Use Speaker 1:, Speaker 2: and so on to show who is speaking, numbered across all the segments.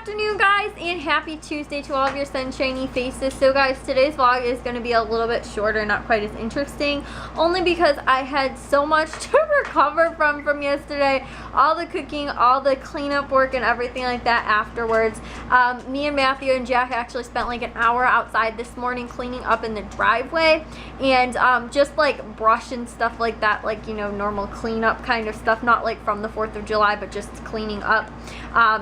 Speaker 1: afternoon, guys, and happy Tuesday to all of your sunshiny faces. So guys, today's vlog is going to be a little bit shorter, not quite as interesting, only because I had so much to recover from yesterday. All the cooking, all the cleanup work and everything like that afterwards. Me and Matthew and Jack actually spent like an hour outside this morning cleaning up in the driveway and just like brush and stuff like that, like, you know, normal cleanup kind of stuff, not like from the 4th of July, but just cleaning up.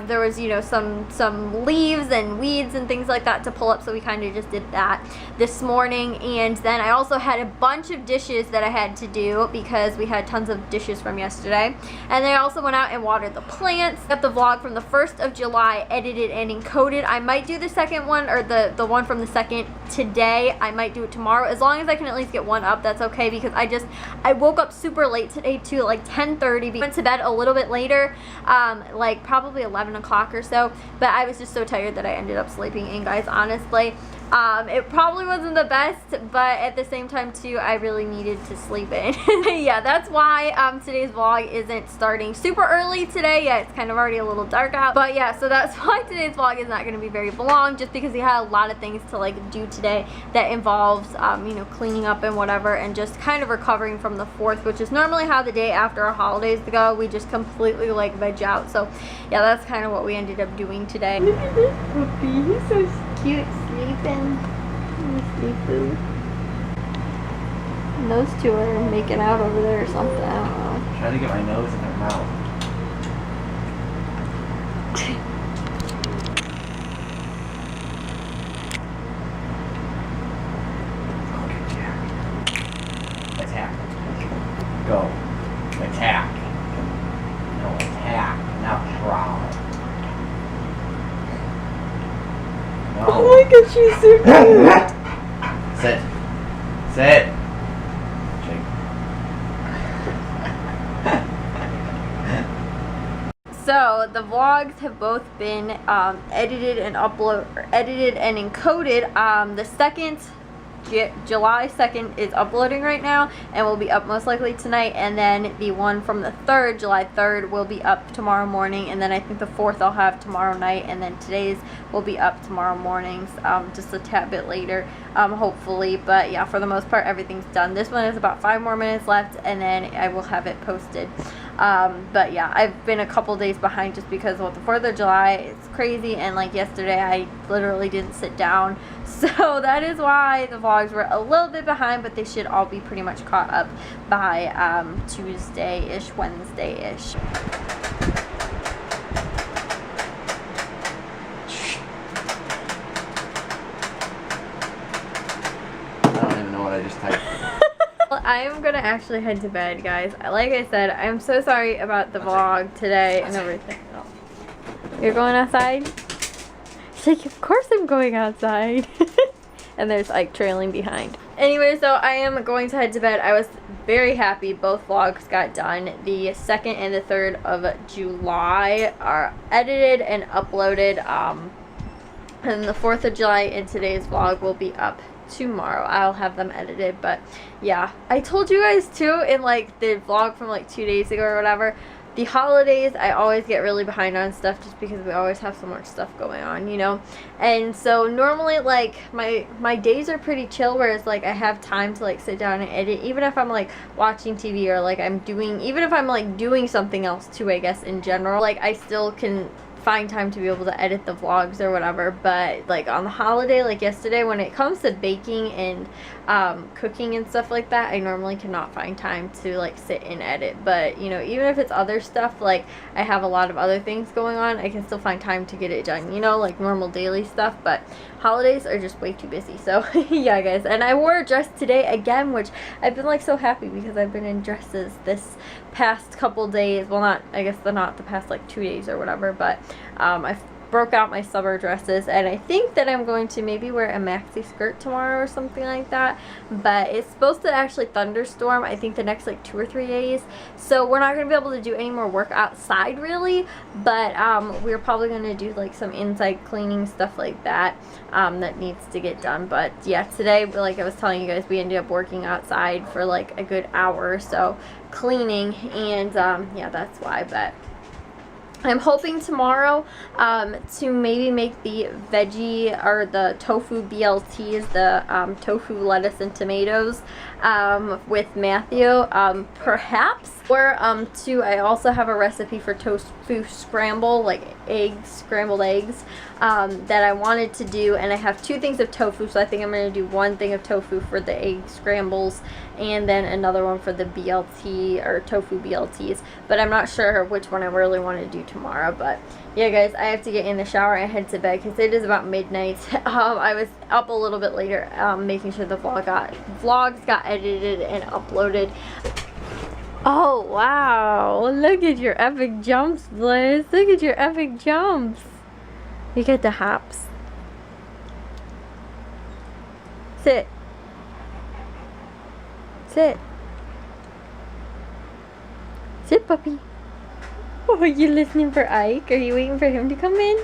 Speaker 1: There was, you know, some leaves and weeds and things like that to pull up, so we kind of just did that this morning. And then I also had a bunch of dishes that I had to do because we had tons of dishes from yesterday. And then I also went out and watered the plants. Got the vlog from the 1st of July edited and encoded. I might do the second one, or the one from the 2nd today. I might do it tomorrow, as long as I can at least get one up. That's okay, because I woke up super late today too, like 10:30. Went to bed a little bit later, like probably 11 o'clock or so, but I was just so tired that I ended up sleeping in, guys. Honestly, it probably wasn't the best, but at the same time too, I really needed to sleep in. Yeah, that's why today's vlog isn't starting super early today. Yeah, it's kind of already a little dark out, but yeah, so that's why today's vlog is not going to be very long, just because we had a lot of things to like do today that involves you know, cleaning up and whatever, and just kind of recovering from the 4th, which is normally how the day after our holidays go. We just completely like veg out. So yeah, that's kind of what we ended up doing today. Look at this puppy, he's so cute, sleeping. Sleeping. And those two are making out over there or something. I don't know.
Speaker 2: I'm trying to get my nose in their mouth. Okay, Jack. Attack. Go. Attack. No, attack. Now prowl. No.
Speaker 1: Oh my god, she's so cute.
Speaker 2: Sit. Sit.
Speaker 1: So the vlogs have both been edited and encoded. The July 2nd is uploading right now and will be up most likely tonight, and then the one from the 3rd, July 3rd, will be up tomorrow morning, and then I think the 4th I'll have tomorrow night, and then today's will be up tomorrow mornings, just a tad bit later, hopefully. But yeah, for the most part, everything's done. This one is about 5 more minutes left, and then I will have it posted. But yeah, I've been a couple days behind just because with the 4th of July, it's crazy, and like yesterday I literally didn't sit down, so that is why the vlogs were a little bit behind, but they should all be pretty much caught up by Tuesday-ish, Wednesday-ish.
Speaker 2: I don't even know what I just typed.
Speaker 1: I am gonna actually head to bed, guys. Like I said, I'm so sorry about the vlog today and everything. Oh. You're going outside? She's like, of course I'm going outside. And there's like trailing behind. Anyway, so I am going to head to bed. I was very happy both vlogs got done. The 2nd and the 3rd of July are edited and uploaded. And the 4th of July and today's vlog will be up tomorrow. I'll have them edited. But yeah, I told you guys too in like the vlog from like 2 days ago or whatever, the holidays I always get really behind on stuff just because we always have so much stuff going on, you know. And so normally like my days are pretty chill, whereas like I have time to like sit down and edit, even if I'm like watching TV or like even if I'm like doing something else too, I guess, in general, like I still can find time to be able to edit the vlogs or whatever. But like on the holiday, like yesterday, when it comes to baking and cooking and stuff like that, I normally cannot find time to like sit and edit. But you know, even if it's other stuff, like I have a lot of other things going on, I can still find time to get it done, you know, like normal daily stuff. But holidays are just way too busy. So yeah, guys, and I wore a dress today again, which I've been like so happy because I've been in dresses this past couple days. Well, not the past like 2 days or whatever, but I broke out my summer dresses, and I think that I'm going to maybe wear a maxi skirt tomorrow or something like that. But it's supposed to actually thunderstorm, I think, the next like 2 or 3 days, so we're not going to be able to do any more work outside really. But we're probably going to do like some inside cleaning stuff like that that needs to get done. But yeah, today, like I was telling you guys, we ended up working outside for like a good hour or so cleaning, and yeah, that's why. But I'm hoping tomorrow to maybe make the veggie or the tofu BLTs, the tofu, lettuce, and tomatoes with Matthew, perhaps. Or I also have a recipe for tofu scramble, like scrambled eggs, that I wanted to do, and I have 2 things of tofu, so I think I'm going to do 1 thing of tofu for the egg scrambles, and then another one for the BLT or tofu BLTs, but I'm not sure which one I really want to do tomorrow. But yeah, guys, I have to get in the shower and head to bed because it is about midnight. I was up a little bit later making sure the vlogs got edited and uploaded. Oh wow, look at your epic jumps, Bliss. Look at your epic jumps. You get the hops. Sit. Sit. Sit, puppy. Oh, are you listening for Ike? Are you waiting for him to come in?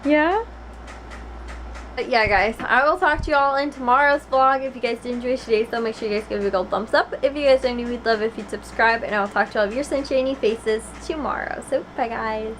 Speaker 1: Yeah? But yeah, guys, I will talk to you all in tomorrow's vlog. If you guys did enjoy today's, so make sure you guys give it a big old thumbs up. If you guys are new, we'd love it if you'd subscribe, and I will talk to all of your sunshiny faces tomorrow. So, bye, guys.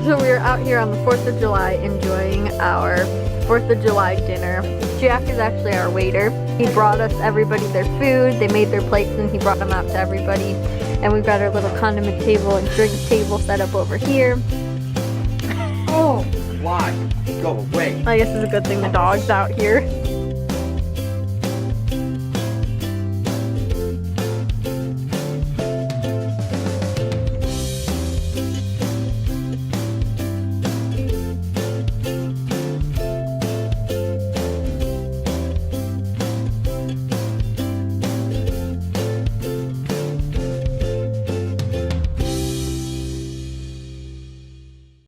Speaker 1: So we are out here on the 4th of July enjoying our 4th of July dinner. Jack is actually our waiter. He brought us everybody their food. They made their plates and he brought them out to everybody. And we've got our little condiment table and drink table set up over here.
Speaker 2: Oh, why? Go away.
Speaker 1: I guess it's a good thing the dog's out here.